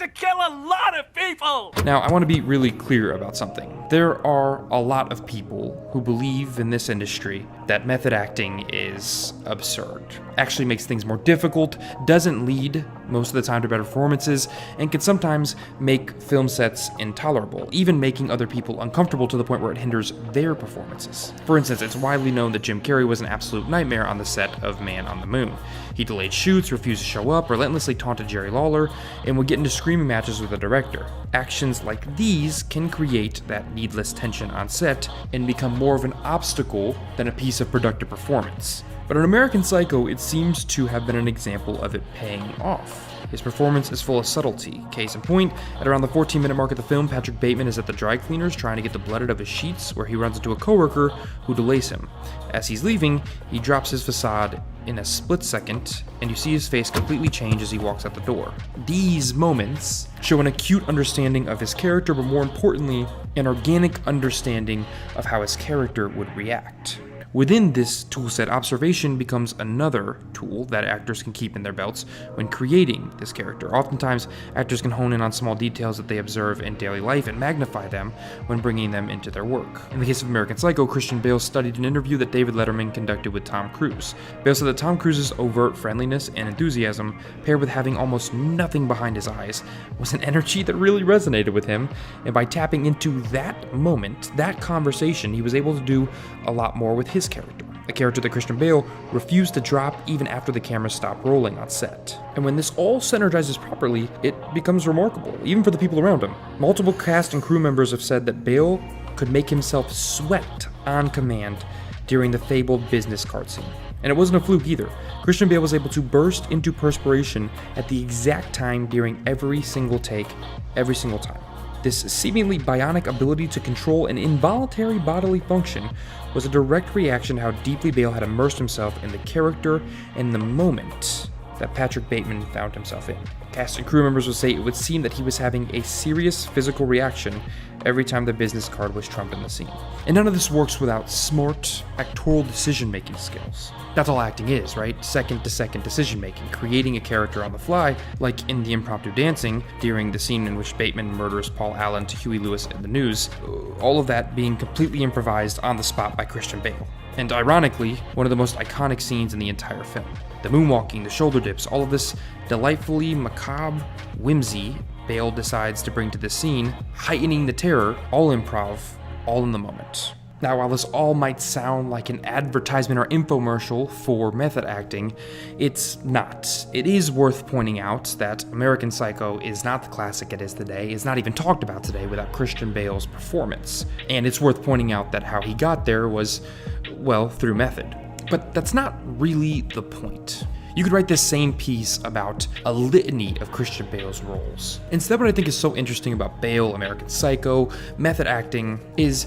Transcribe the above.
to kill a lot of people! Now, I want to be really clear about something. There are a lot of people who believe in this industry that method acting is absurd, actually makes things more difficult, doesn't lead most of the time to better performances, and can sometimes make film sets intolerable, even making other people uncomfortable to the point where it hinders their performances. For instance, it's widely known that Jim Carrey was an absolute nightmare on the set of Man on the Moon. He delayed shoots, refused to show up, relentlessly taunted Jerry Lawler, and would get into screaming matches with the director. Actions like these can create that needless tension on set and become more of an obstacle than a piece of productive performance. But in American Psycho, it seems to have been an example of it paying off. His performance is full of subtlety. Case in point, at around the 14-minute mark of the film, Patrick Bateman is at the dry cleaners trying to get the blood out of his sheets, where he runs into a coworker who delays him. As he's leaving, he drops his facade in a split second, and you see his face completely change as he walks out the door. These moments show an acute understanding of his character, but more importantly, an organic understanding of how his character would react. Within this toolset, observation becomes another tool that actors can keep in their belts when creating this character. Oftentimes, actors can hone in on small details that they observe in daily life and magnify them when bringing them into their work. In the case of American Psycho, Christian Bale studied an interview that David Letterman conducted with Tom Cruise. Bale said that Tom Cruise's overt friendliness and enthusiasm, paired with having almost nothing behind his eyes, was an energy that really resonated with him, and by tapping into that moment, that conversation, he was able to do a lot more with his character. A character that Christian Bale refused to drop even after the camera stopped rolling on set. And when this all synergizes properly, it becomes remarkable, even for the people around him. Multiple cast and crew members have said that Bale could make himself sweat on command during the fabled business card scene. And it wasn't a fluke either. Christian Bale was able to burst into perspiration at the exact time during every single take, every single time. This seemingly bionic ability to control an involuntary bodily function was a direct reaction to how deeply Bale had immersed himself in the character and the moment that Patrick Bateman found himself in. Cast and crew members would say it would seem that he was having a serious physical reaction every time the business card was trumped in the scene. And none of this works without smart, actorial decision-making skills. That's all acting is, right? Second-to-second decision-making, creating a character on the fly, like in the impromptu dancing, during the scene in which Bateman murders Paul Allen to Huey Lewis in the news, all of that being completely improvised on the spot by Christian Bale. And ironically, one of the most iconic scenes in the entire film. The moonwalking, the shoulder dips, all of this delightfully macabre whimsy Bale decides to bring to the scene, heightening the terror, all improv, all in the moment. Now, while this all might sound like an advertisement or infomercial for method acting, it's not. It is worth pointing out that American Psycho is not the classic it is today, is not even talked about today without Christian Bale's performance. And it's worth pointing out that how he got there was, well, through method. But that's not really the point. You could write this same piece about a litany of Christian Bale's roles. Instead, what I think is so interesting about Bale, American Psycho, method acting, is